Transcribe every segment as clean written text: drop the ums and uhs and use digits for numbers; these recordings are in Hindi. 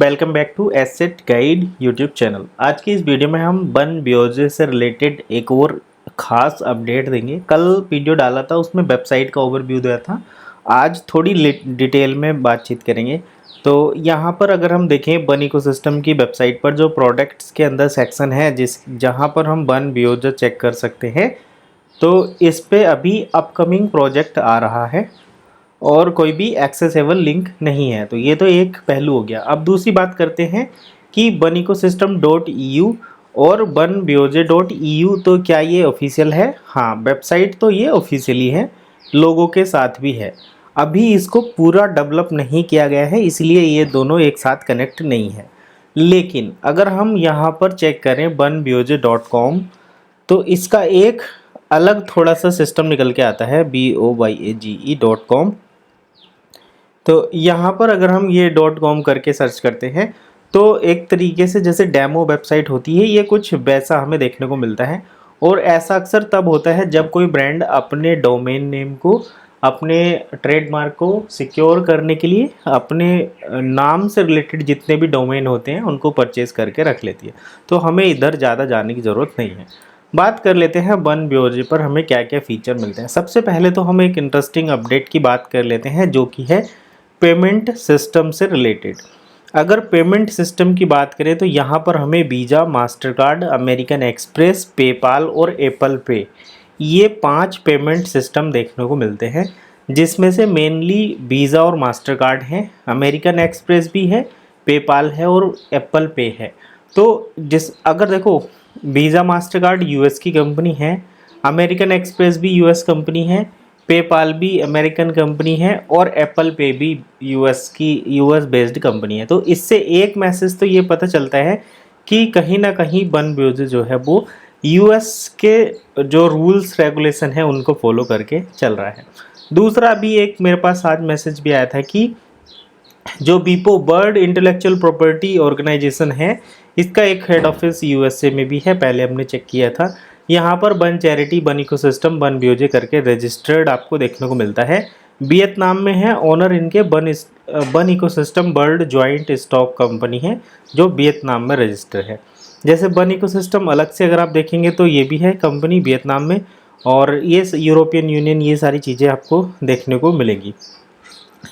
Welcome back to Asset Guide YouTube channel. आज की इस वीडियो में हम बन ब्योजे से रिलेटेड एक और ख़ास अपडेट देंगे। कल वीडियो डाला था उसमें वेबसाइट का ओवरव्यू दिया था, आज थोड़ी डिटेल में बातचीत करेंगे। तो यहाँ पर अगर हम देखें बन इकोसिस्टम की वेबसाइट पर जो प्रोडक्ट्स के अंदर सेक्शन है जहाँ पर हम बन ब्योजे चेक कर सकते हैं, तो इस पे अभी अपकमिंग प्रोजेक्ट आ रहा है और कोई भी एक्सेसिबल लिंक नहीं है। तो ये तो एक पहलू हो गया। अब दूसरी बात करते हैं कि बन इकोसिस्टम .eu और बन ब्योजे .eu, तो क्या ये ऑफिशियल है? हाँ, वेबसाइट तो ये ऑफिशियली है, लोगों के साथ भी है। अभी इसको पूरा डेवलप नहीं किया गया है, इसलिए ये दोनों एक साथ कनेक्ट नहीं है। लेकिन अगर हम यहाँ पर चेक करें बन ब्योजे .com, तो इसका एक अलग थोड़ा सा सिस्टम निकल के आता है BOYAGE.com। तो यहाँ पर अगर हम ये .com करके सर्च करते हैं तो एक तरीके से जैसे डेमो वेबसाइट होती है, ये कुछ वैसा हमें देखने को मिलता है। और ऐसा अक्सर तब होता है जब कोई ब्रांड अपने डोमेन नेम को, अपने ट्रेडमार्क को सिक्योर करने के लिए अपने नाम से रिलेटेड जितने भी डोमेन होते हैं उनको परचेज करके रख लेती है। तो हमें इधर ज़्यादा जाने की ज़रूरत नहीं है। बात कर लेते हैं बन ब्योजे पर हमें क्या क्या फ़ीचर मिलते हैं। सबसे पहले तो हम एक इंटरेस्टिंग अपडेट की बात कर लेते हैं, जो कि है पेमेंट सिस्टम से रिलेटेड। अगर पेमेंट सिस्टम की बात करें तो यहाँ पर हमें visa, Mastercard, American express, PayPal और एप्पल पे, ये 5 पेमेंट सिस्टम देखने को मिलते हैं, जिसमें से मेनली वीज़ा और मास्टरकार्ड हैं, अमेरिकन एक्सप्रेस भी है, पेपाल है और एप्पल पे है। तो अगर देखो, वीज़ा मास्टरकार्ड यूएस की कंपनी है, अमेरिकन एक्सप्रेस भी यूएस कंपनी है, पेपाल भी अमेरिकन कंपनी है और एप्पल पे भी यूएस बेस्ड कंपनी है। तो इससे एक मैसेज तो ये पता चलता है कि कहीं ना कहीं बन ब्योजे जो है वो यूएस के जो रूल्स रेगुलेशन है उनको फॉलो करके चल रहा है। दूसरा भी एक मेरे पास आज मैसेज भी आया था कि जो बीपो वर्ल्ड इंटेलेक्चुअल प्रॉपर्टी ऑर्गेनाइजेशन है, इसका एक हेड ऑफिस यूएसए में भी है, पहले हमने चेक किया था। यहाँ पर बन चैरिटी, बन इकोसिस्टम, बन ब्योजे करके रजिस्टर्ड आपको देखने को मिलता है। वियतनाम में है, ओनर इनके बन ecosystem world joint stock company है जो वियतनाम में रजिस्टर है। जैसे बन इकोसिस्टम अलग से अगर आप देखेंगे तो ये भी है कंपनी वियतनाम में, और ये यूरोपियन यूनियन, ये सारी चीज़ें आपको देखने को मिलेंगी।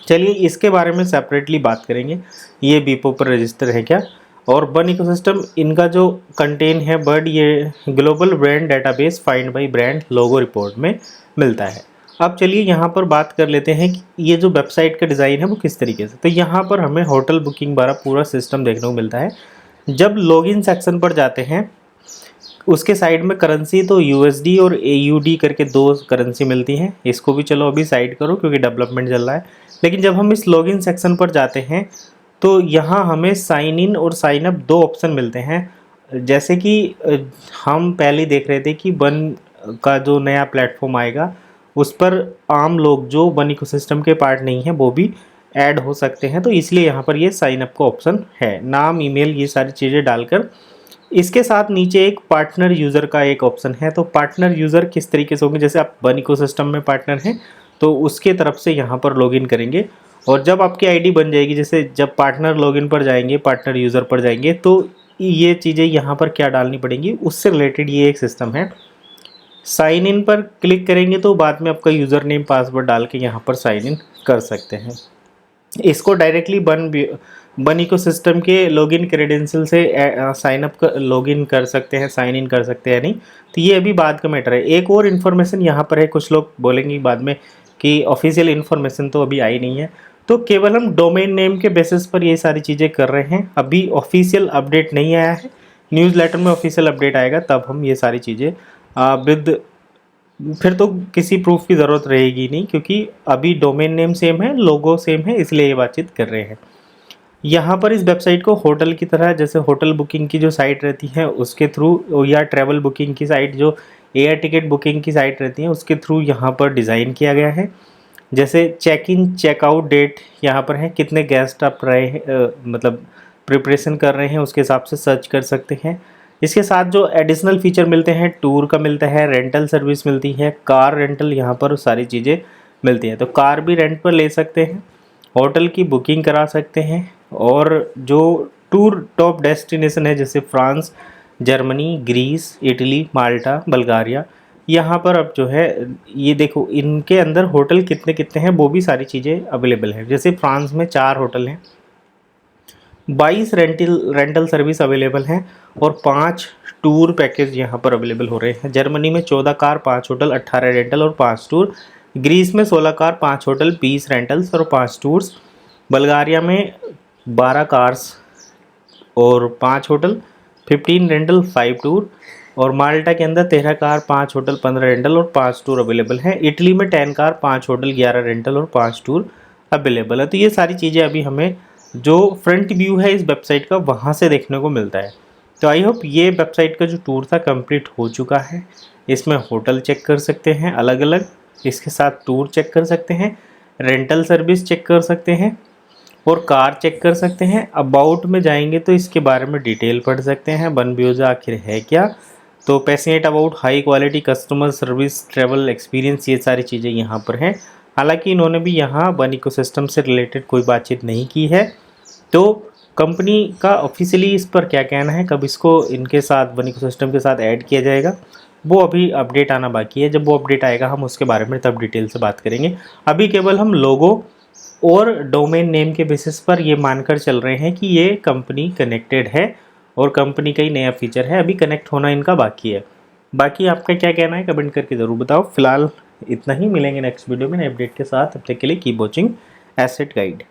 चलिए इसके बारे में सेपरेटली बात करेंगे, ये बीपो पर रजिस्टर है क्या। और बन इकोसिस्टम इनका जो कंटेन है बर्ड, ये global brand database find by brand logo report में मिलता है। अब चलिए यहाँ पर बात कर लेते हैं कि ये जो वेबसाइट का डिज़ाइन है वो किस तरीके से। तो यहाँ पर हमें होटल बुकिंग वाला पूरा सिस्टम देखने को मिलता है। जब लॉगिन सेक्शन पर जाते हैं उसके साइड में करेंसी तो यूएसडी और एयूडी करके 2 करेंसी मिलती हैं। इसको भी चलो अभी साइड करो क्योंकि डेवलपमेंट चल रहा है। लेकिन जब हम इस लॉगिन सेक्शन पर जाते हैं तो यहाँ हमें साइन इन और साइन अप 2 ऑप्शन मिलते हैं। जैसे कि हम पहले देख रहे थे कि बन का जो नया प्लेटफॉर्म आएगा उस पर आम लोग जो बन इकोसिस्टम के पार्ट नहीं हैं वो भी ऐड हो सकते हैं, तो इसलिए यहाँ पर ये साइन अप का ऑप्शन है। नाम, ईमेल, ये सारी चीज़ें डालकर। इसके साथ नीचे एक पार्टनर यूज़र का एक ऑप्शन है। तो पार्टनर यूज़र किस तरीके से होंगे, जैसे आप बन इकोसिस्टम में पार्टनर हैं तो उसके तरफ से यहाँ पर लॉगिन करेंगे, और जब आपकी आईडी बन जाएगी, जैसे जब पार्टनर लॉगिन पर जाएंगे, पार्टनर यूज़र पर जाएंगे, तो ये चीज़ें यहाँ पर क्या डालनी पड़ेंगी उससे रिलेटेड ये एक सिस्टम है। साइन इन पर क्लिक करेंगे तो बाद में आपका यूज़र नेम, पासवर्ड डाल के यहाँ पर साइन इन कर सकते हैं। इसको डायरेक्टली बन इकोसिस्टम के लॉगिन क्रेडेंशियल से साइन अप लॉगिन कर सकते हैं, साइन इन कर सकते हैं नहीं, तो ये अभी बाद का मैटर है। एक और इन्फॉर्मेशन यहाँ पर है, कुछ लोग बोलेंगे बाद में कि ऑफिशियल इन्फॉर्मेशन तो अभी आई नहीं है, तो केवल हम डोमेन नेम के बेसिस पर ये सारी चीज़ें कर रहे हैं। अभी ऑफिशियल अपडेट नहीं आया है, न्यूज़लेटर में ऑफिशियल अपडेट आएगा तब हम ये सारी चीज़ें फिर तो किसी प्रूफ की ज़रूरत रहेगी नहीं, क्योंकि अभी डोमेन नेम सेम है, लोगो सेम है, इसलिए ये बातचीत कर रहे हैं। यहाँ पर इस वेबसाइट को होटल की तरह, जैसे होटल बुकिंग की जो साइट रहती है उसके थ्रू, या ट्रैवल बुकिंग की साइट, जो एयर टिकट बुकिंग की साइट रहती है उसके थ्रू यहाँ पर डिज़ाइन किया गया है। जैसे चेक इन चेकआउट डेट यहाँ पर है, कितने गेस्ट आप मतलब प्रिपरेशन कर रहे हैं उसके हिसाब से सर्च कर सकते हैं। इसके साथ जो एडिशनल फीचर मिलते हैं, टूर का मिलता है, रेंटल सर्विस मिलती है, कार रेंटल, यहाँ पर सारी चीज़ें मिलती हैं। तो कार भी रेंट पर ले सकते हैं, होटल की बुकिंग करा सकते हैं, और जो टूर टॉप डेस्टिनेशन है जैसे फ्रांस, जर्मनी, ग्रीस, इटली, माल्टा, बल्गारिया, यहाँ पर अब जो है ये देखो इनके अंदर होटल कितने कितने हैं वो भी सारी चीज़ें अवेलेबल हैं। जैसे फ्रांस में 4 होटल हैं, 22 रेंटल सर्विस अवेलेबल हैं और 5 टूर पैकेज यहाँ पर अवेलेबल हो रहे हैं। जर्मनी में 14 कार, 5 होटल, 18 रेंटल और 5 टूर। ग्रीस में 16 कार, 5 होटल, 20 रेंटल्स और 5 टूर्स। बल्गारिया में 12 कार्स और 5 होटल, 15 रेंटल, 5 टूर। और माल्टा के अंदर 13 कार, 5 होटल, 15 रेंटल और 5 टूर अवेलेबल हैं। इटली में 10 कार, 5 होटल, 11 रेंटल और 5 टूर अवेलेबल है। तो ये सारी चीज़ें अभी हमें जो फ्रंट व्यू है इस वेबसाइट का वहाँ से देखने को मिलता है। तो आई होप ये वेबसाइट का जो टूर था कंप्लीट हो चुका है। इसमें होटल चेक कर सकते हैं अलग अलग, इसके साथ टूर चेक कर सकते हैं, रेंटल सर्विस चेक कर सकते हैं और कार चेक कर सकते हैं। अबाउट में जाएंगे तो इसके बारे में डिटेल पढ़ सकते हैं, बनब्योजा आखिर है क्या, तो passionate about high quality customer service travel experience, ये सारी चीज़ें यहाँ पर हैं। हालांकि इन्होंने भी यहाँ वन इकोसिस्टम से रिलेटेड कोई बातचीत नहीं की है, तो कंपनी का ऑफिशियली इस पर क्या कहना है, कब इसको इनके साथ वन इकोसिस्टम के साथ ऐड किया जाएगा, वो अभी अपडेट आना बाकी है। जब वो अपडेट आएगा हम उसके बारे में तब डिटेल से बात करेंगे। अभी केवल हम लोगो और डोमेन नेम के बेसिस पर ये मानकर चल रहे हैं कि ये कंपनी कनेक्टेड है और कंपनी का ही नया फीचर है, अभी कनेक्ट होना इनका बाकी है। बाकी आपका क्या कहना है कमेंट करके ज़रूर बताओ। फिलहाल इतना ही, मिलेंगे नेक्स्ट वीडियो में नए अपडेट के साथ। तब तक के लिए कीप वॉचिंग एसेट गाइड।